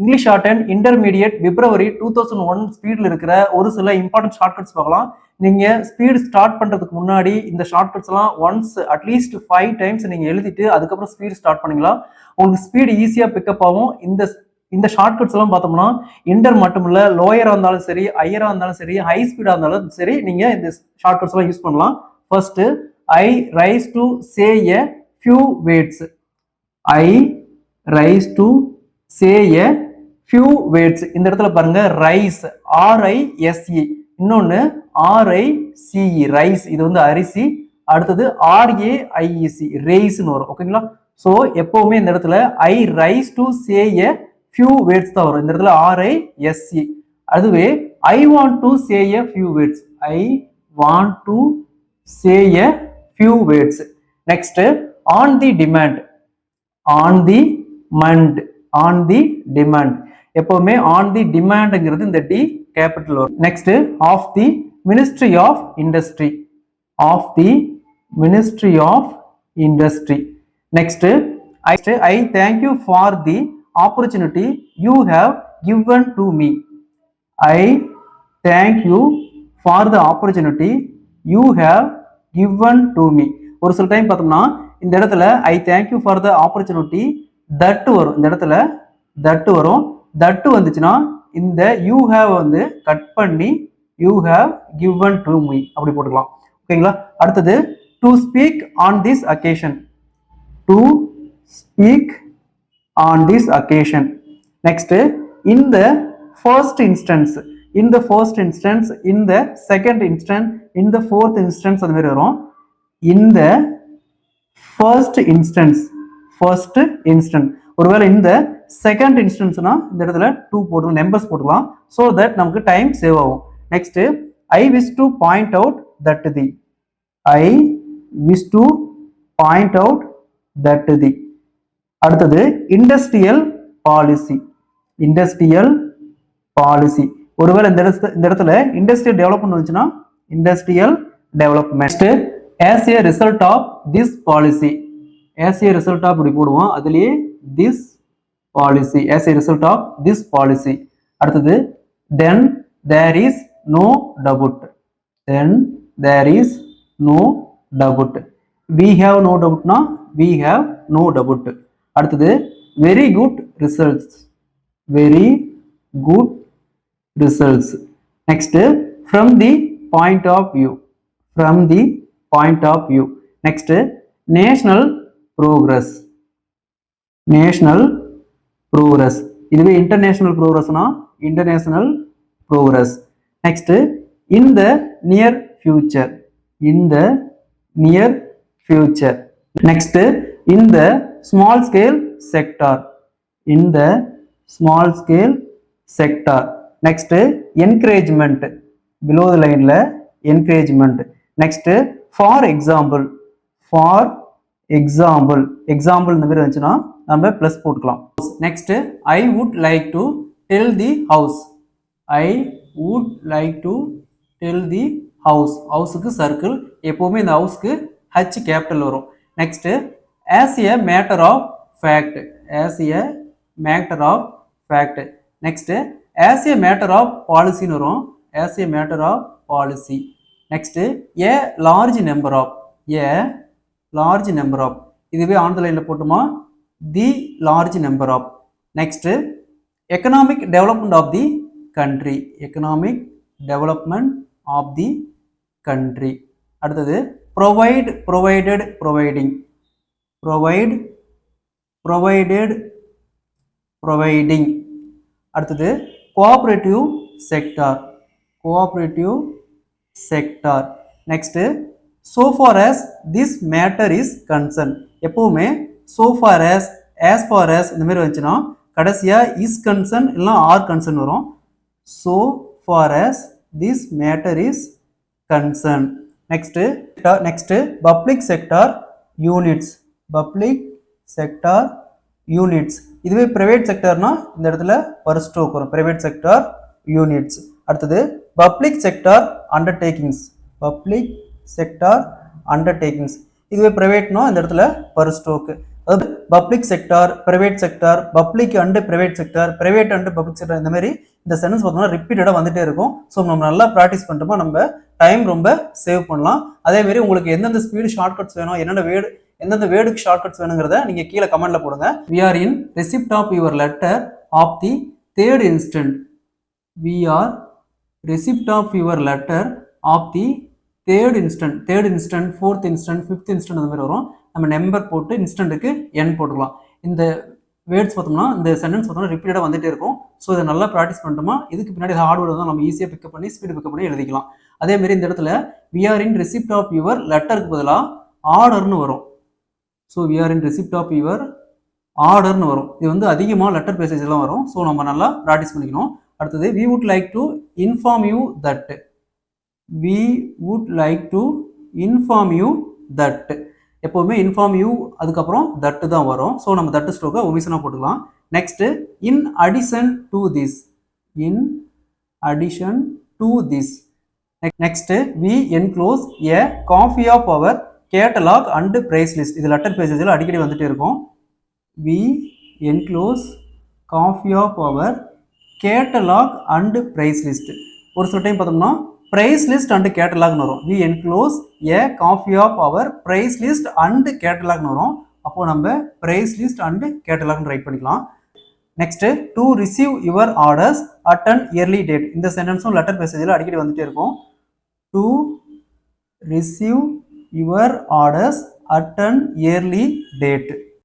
English short and intermediate பிப்ரவரி 2001 ஸ்பீடில் இருக்கிற ஒரு சில இம்பார்ட்டன்ட் ஷார்ட்கட்ஸ் பார்க்கலாம். நீங்க ஸ்பீட் ஸ்டார்ட் பண்றதுக்கு முன்னாடி இந்த ஷார்ட்கட்ஸ் எல்லாம் ஒன்ஸ் அட்லீஸ்ட் 5 டைம்ஸ் நீங்க எழுதிட்டு அதுக்கப்புறம் ஸ்பீட் ஸ்டார்ட் பண்ணீங்களா உங்களுக்கு ஸ்பீட் ஈஸியா பிக்கப் ஆகும். இந்த ஷார்ட்கட்ஸ் எல்லாம் பார்த்தோம்னா இன்டர் மட்டும் இல்ல, லோயரா இருந்தாலும் சரி, ஹையரா இருந்தாலும் சரி, ஹை ஸ்பீடா இருந்தாலும் சரி, நீங்க இந்த ஷார்ட்கட்ஸ் எல்லாம் யூஸ் பண்ணலாம். First, I rise to say a few words. I rise to say a few words. இந்த இடத்துல பாருங்க, ரைஸ் RISE, இன்னொன்னு RICE ரைஸ், இது வந்து அரிசி. அடுத்தது RAIEC ரேஸ்னு வரும். ஓகேங்களா? ஸோ எப்பவுமே இந்த இடத்துல I rise to say a few words தான் வரும். இந்த இடத்துல RISE. அதுவே I want to say a few words. I want to say a few words. Next, on the demand. On the demand. On the demand. எப்பவுமே on the டிமாண்ட்ங்கிறது இந்த D capital வரும். Next, of the ministry of industry. Of the ministry of industry. Next, I thank you for the opportunity you have given to me. I thank you for the opportunity you have given to me. ஒரு சில time பார்த்தோம்னா இந்த இடத்துல ஐ thank you for the opportunity that வரும். இந்த இடத்துல that வரும். That வந்துச்சுன்னா இந்த யூ ஹேவ் வந்து கட் பண்ணி you have given to me அப்படி போட்டுக்கலாம். ஓகேங்களா? அடுத்தது, to speak on this occasion. To speak on this occasion. Next, in the first instance. In the first instance, in the second instance, in the fourth instance அது மாதிரி வரும். In the first instance. First instance. ஒருவேளை இந்த second இன்ஸ்டன்ஸ்னா இந்த இடத்துல 2 போட்டுக்கலாம், numbers போட்டுக்கலாம். so that நமக்கு டைம் சேவ் ஆகும். Next, I wish to point out that the. I wish to point out that the. அடுத்தது, இண்டஸ்ட்ரியல் பாலிசி. Industrial policy. ஒருவேளை இந்த இடத்துல இண்டஸ்ட்ரியல் டெவலப்மெண்ட் வந்துச்சுன்னா industrial development. as a result of this policy. as a result of இப்படி போடுவோம். அதுலயே this policy. as a result of this policy. அடுத்தது, then there is no doubt. then there is no doubt. we have no doubt னா we have no doubt. அடுத்தது, very good results. Very good results. Next, from the point of view. From the point of view. Next, national progress. National progress. இதுவே international ப்ரோக்ரஸ்னா international progress. Next, in the near future. In the near future. Next, in the small scale sector. in the small scale sector. next, encouragement. below the line la encouragement. next, for example. for example. example இந்த மாதிரி வந்துச்சுன்னா நம்ம plus போட்டுக்கலாம். next, I would like to tell the house. I would like to tell the house. ஹவுஸ்க்கு circle. எப்பவுமே இந்த ஹவுஸ்க்கு H capital வரும். next, as a matter of fact. as a matter of fact. next, as a matter of policy னு வரும். as a matter of policy. next, a large number of. a large number of. இதுவே on the லைன்ல போட்டுமா the large number of. next, economic development of the country. economic development of the country. அடுத்தது, provide, provided, providing. provide, provided, providing. அடுத்தது, cooperative sector. cooperative sector. next, so far as this matter is concerned. எப்பவுமே so far as far as இந்த மாதிரி வந்துச்சுன்னா கடைசியா is concerned இல்லைன்னா are concerned வரும். so far as this matter is concerned. next, public sector units. public sector units. இதுவே private sectorனா இந்த இடத்துல per stroke வரும். private sector units. அடுத்தது, public sector undertakings. public sector undertakings. இதுவே privateனா இந்த இடத்துல per stroke. அதாவது public sector, private sector, public and private sector, private and public sector, இந்த மாதிரி இந்த சென்டென்ஸ் பார்த்தோம்னா ரிப்பீட்டடாக வந்துட்டே இருக்கும். ஸோ நம்ம நல்லா ப்ராக்டிஸ் பண்ணிட்டோமா நம்ம டைம் ரொம்ப சேவ் பண்ணலாம். அதே மாதிரி உங்களுக்கு எந்தெந்த ஸ்பீடு ஷார்ட்கட்ஸ் வேணும், எந்தெந்த வேர்டுக்கு ஷார்ட்கட்ஸ் வேணுங்கிறத நீங்க கீழே கமெண்ட்ல போடுங்க. We are in receipt of your letter of the third instant. We are receipt of your letter of the third instant, fourth instant, fifth instant அந்த மாதிரி வரும். நம்ம நம்பர் போட்டு இன்ஸ்டன்ட்டுக்கு என் போட்டுக்கலாம். இந்த வேர்ட்ஸ் பார்த்தோம்னா இந்த சென்டென்ஸ் பார்த்தோம்னா ரிப்பீட்டடாக வந்துட்டே இருக்கும். ஸோ இதை நல்லா ப்ராக்டிஸ் பண்ணிட்டோமா இதுக்கு பின்னாடி ஹார்ட் வேர்டு தான் நம்ம ஈஸியாக பிக்கப் பண்ணி ஸ்பீடு பிக்கப் பண்ணி எழுதிக்கலாம். அதே மாதிரி இந்த இடத்துல we are in receipt of your letterக்கு பதிலாக ஆர்டர்னு வரும். So we are in receipt of your ஆர்டர்னு வரும். இது வந்து அதிகமாக லெட்டர் பேசேஜ்லாம் வரும். ஸோ நம்ம நல்லா ப்ராக்டிஸ் பண்ணிக்கணும். அடுத்தது we would like to inform you that. we would like to inform you that. எப்போவுமே இன்ஃபார்ம் யூ அதுக்கப்புறம் தட்டு தான் வரும். ஸோ நம்ம தட்டு ஸ்ட்ரோக்கை ஒமிஷனாக போட்டுக்கலாம். Next in addition to this. In addition to this. Next we enclose a copy of our catalogue and price list. இது லெட்டர் பேஜஸில் அடிக்கடி வந்துட்டு இருக்கும். We enclose copy of our catalogue and price list. ஒரு சில டைம் பார்த்தோம்னா price list and கேட்டலாக்னு வரும். We enclose a copy of our price list and கேட்டலாக்னு வரும். அப்போது நம்ம ப்ரைஸ் லிஸ்ட் அண்ட் கேட்டலாக்னு ரைட் பண்ணிக்கலாம். Next to receive your orders at an early date. இந்த சென்டென்ஸும் லெட்டர் மெசேஜில் அடிக்கடி வந்துட்டே இருக்கும். To receive your orders at an early date.